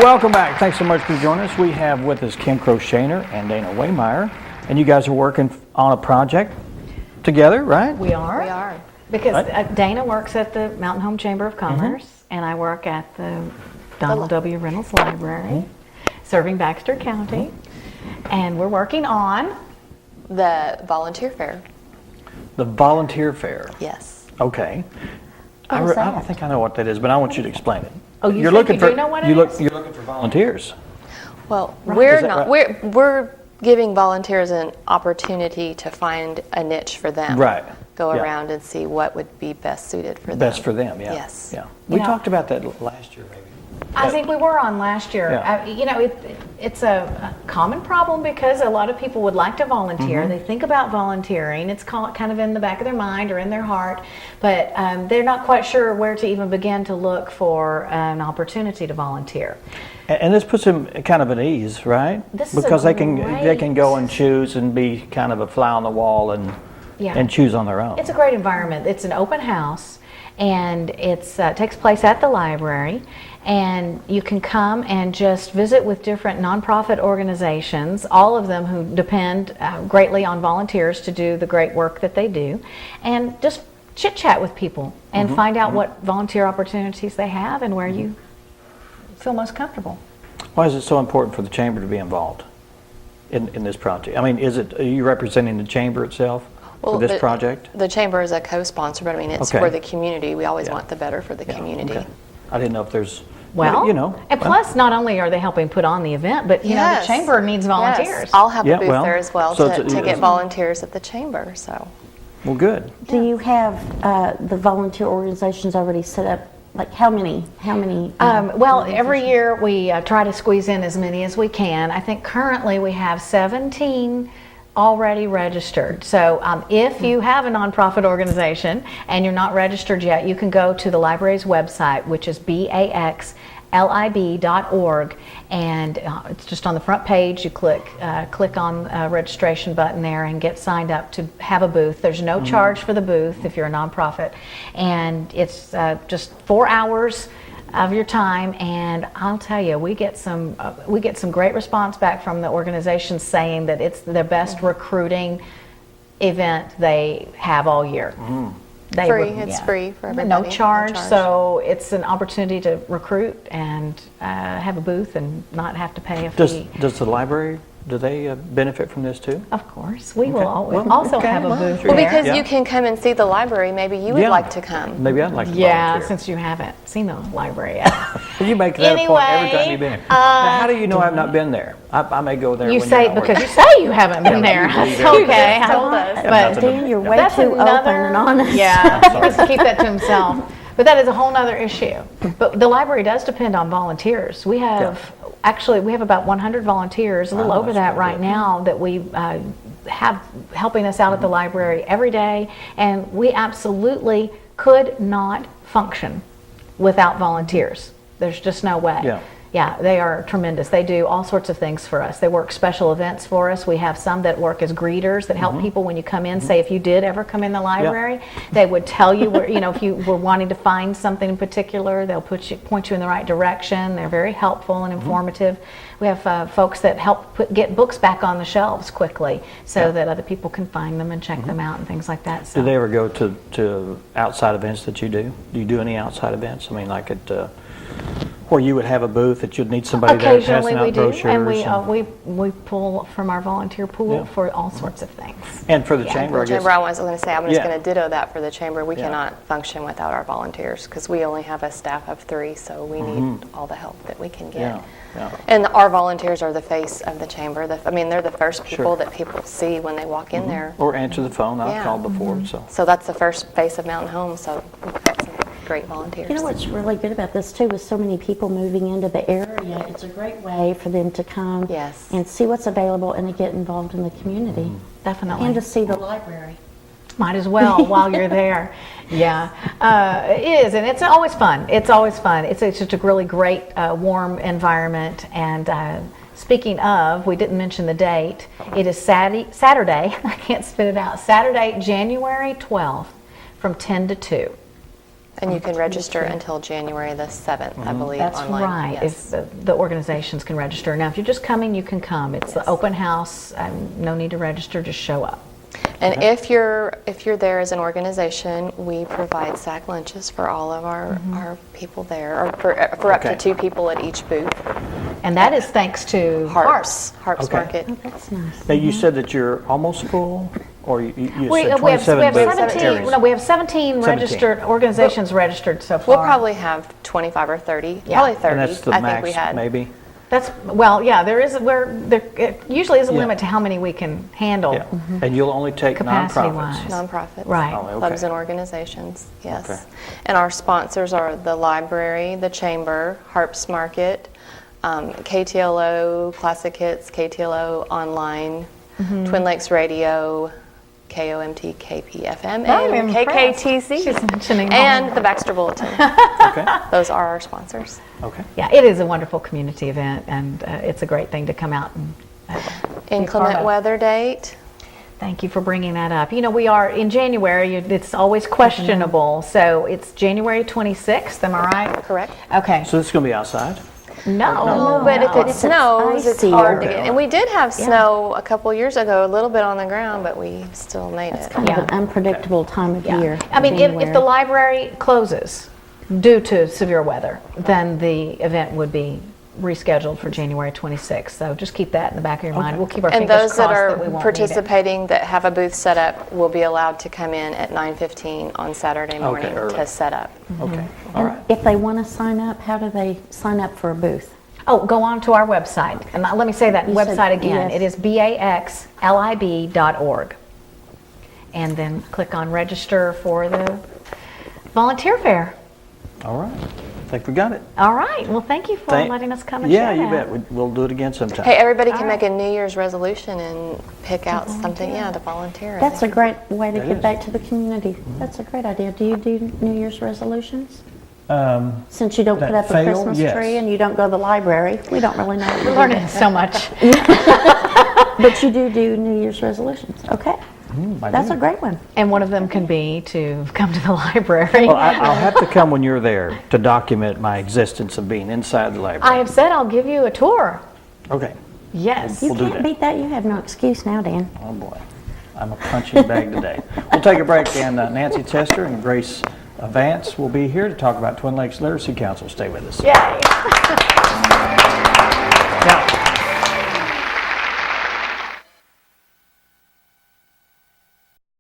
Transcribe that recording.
Welcome back. Thanks so much for joining us. We have with us Kim Sheaner and Dana Wehmeyer, and you guys are working on a project together, right? We are. We are. Because Dana works at the Mountain Home Chamber of Commerce, and I work at the Donald W. Reynolds Library, serving Baxter County. And we're working on The volunteer fair. The volunteer fair. Yes. Okay. I is don't that? think I know what that is, but I want you to explain it. Oh, you You're think looking you for do know what it You're is? looking for volunteers. Well, Is we're that not. right? We're giving volunteers an opportunity to find a niche for them. Right. Go Yeah. around and see what would be best suited for them. Best for them, yeah. Yes. Yeah. We know- talked about that last year, maybe. I think we were on last year. Yeah. It's a common problem because a lot of people would like to volunteer. They think about volunteering. It's kind of in the back of their mind or in their heart, but they're not quite sure where to even begin to look for an opportunity to volunteer. And this puts them kind of at ease, right? This is Because a they can go and choose and be kind of a fly on the wall and choose on their own. It's a great environment. It's an open house, and it takes place at the library. And you can come and just visit with different nonprofit organizations, all of them who depend greatly on volunteers to do the great work that they do, and just chit chat with people and find out what volunteer opportunities they have and where you feel most comfortable. Why is it so important for the chamber to be involved in this project? I mean, are you representing the chamber itself for this project? The chamber is a co-sponsor, but I mean, it's for the community. We always want the better for the community. Okay. I didn't know if there's, Well, well, and plus, not only are they helping put on the event, but you know, the chamber needs volunteers. Yes. I'll have a booth well, there as well so to get volunteers at the chamber. So. well, good. Do you have the volunteer organizations already set up? Like how many? Well, every year we try to squeeze in as many as we can. I think currently we have 17 already registered. So if you have a nonprofit organization and you're not registered yet, you can go to the library's website, which is baxlib.org, and it's just on the front page. You click on the registration button there and get signed up to have a booth. There's no charge for the booth if you're a nonprofit, and it's just 4 hours of your time, and I'll tell you, we get some great response back from the organizations saying that it's the best recruiting event they have all year. It's free for everybody. No charge, so it's an opportunity to recruit and have a booth and not have to pay a fee. Does the library, do they benefit from this too? Of course, we will also have a booth Well, there. because you can come and see the library. Maybe you would like to come. Maybe I'd like to Yeah, volunteer. since you haven't seen the library yet. You make that a point every time Anyway, you've been here. Now, how do you know I've not been there? I may go there You when say you're not because you working. say you haven't been there. you leave That's it. okay. You just told us. But Dan, you're way that's too open and honest. Yeah, he wants to keep that to himself. But that is a whole other issue. But the library does depend on volunteers. We have we have about 100 volunteers, a little over that right now, that we have helping us out at the library every day, and we absolutely could not function without volunteers. There's just no way. Yeah, they are tremendous. They do all sorts of things for us. They work special events for us. We have some that work as greeters that help people when you come in. Say if you did ever come in the library, they would tell you where, if you were wanting to find something in particular, they'll point you in the right direction. They're very helpful and informative. We have folks that help get books back on the shelves quickly so that other people can find them and check them out and things like that. So. Do they ever go to outside events that you do? Do you do any outside events? I mean, like at where you would have a booth that you'd need somebody there Occasionally passing out we do, brochures? and we pull from our volunteer pool for all sorts of things. And for the chamber, For I the guess. chamber, I was going to say, I'm just going to ditto that for the chamber. We cannot function without our volunteers because we only have a staff of 3, so we need all the help that we can get. And our volunteers are the face of the chamber. They're the first people that people see when they walk in there. Or answer the phone. I've called before. So that's the first face of Mountain Home, so we've got some great volunteers. You know what's really good about this too, with so many people moving into the area, it's a great way for them to come and see what's available and to get involved in the community. Definitely. And to see the library. Might as well while you're there. Yeah, it is, and it's always fun. It's always fun. It's just a really great, warm environment. And speaking of, we didn't mention the date. It is Saturday. I can't spit it out. Saturday, January 12th, from 10 to 2. And you can register until January the 7th, I believe, That's online. right. Yes. If the organizations can register. Now, if you're just coming, you can come. It's the open house. No need to register. Just show up. And if you're there as an organization, we provide sack lunches for all of our people there, or for up to 2 people at each booth. And that is thanks to Harps Okay. Market. Oh, that's nice. Now, you said that you're almost full, or you We said have 27 booths 17. areas. No, we have 17 registered organizations registered so far. We'll probably have 25 or 30, Yeah. probably 30. And that's the I think max, we had. maybe? That's there is it usually is a limit to how many we can handle. Yeah. And you'll only take Capacity-wise. nonprofits? Nonprofits, Right. Oh, okay. clubs and organizations, yes. Okay. And our sponsors are the library, the chamber, Harps Market, KTLO, Classic Hits, KTLO Online, Twin Lakes Radio, KOMT, KPFM, I'm and impressed. KKTC, She's mentioning all and the Baxter Bulletin. Okay, Those are our sponsors. okay. Yeah, it is a wonderful community event, and it's a great thing to come out and be a part Inclement of. weather date. Thank you for bringing that up. You know, we are in January. It's always questionable, so it's January 26th. Am I right? Correct. Okay. So this is going to be outside? No, But if no. it snows, it's Icy hard or- to get. And we did have snow a couple years ago, a little bit on the ground, but we still made it. Kind of an unpredictable time of year. I mean, if the January. library closes due to severe weather, then the event would be rescheduled for January 26th. So just keep that in the back of your mind. We'll keep our And fingers those that crossed are that we won't need it. participating that have a booth set up will be allowed to come in at 9:15 on Saturday morning early. to set up. Okay, all right. If they want to sign up, how do they sign up for a booth? Oh, go on to our website. And let me say that You said website again. yes. It is baxlib.org. And then click on register for the volunteer fair. All right. I think we got it. All right. Well, thank you for letting us come and Yeah, share you that. bet. We'll do it again sometime. Hey, everybody can All make a right. New Year's resolution and pick out something, to volunteer. That's a great way to That give is. back to the community. That's a great idea. Do you do New Year's resolutions? Um, Since you don't That put up a fail, Christmas yes. tree and you don't go to the library, we don't really know what We're you're learning doing. so much. But you do New Year's resolutions. Okay. I That's do. a great one. And one of them can be to come to the library. Well, I'll have to come when you're there to document my existence of being inside the I library. have said I'll give you a tour. Okay. Yes. You We'll do can't that. beat that. You have no excuse now, Dan. Oh, boy. I'm a punching bag today. We'll take a break, and Nancy Tester and Grace Vance will be here to talk about Twin Lakes Literacy Council. Stay with us. Yay.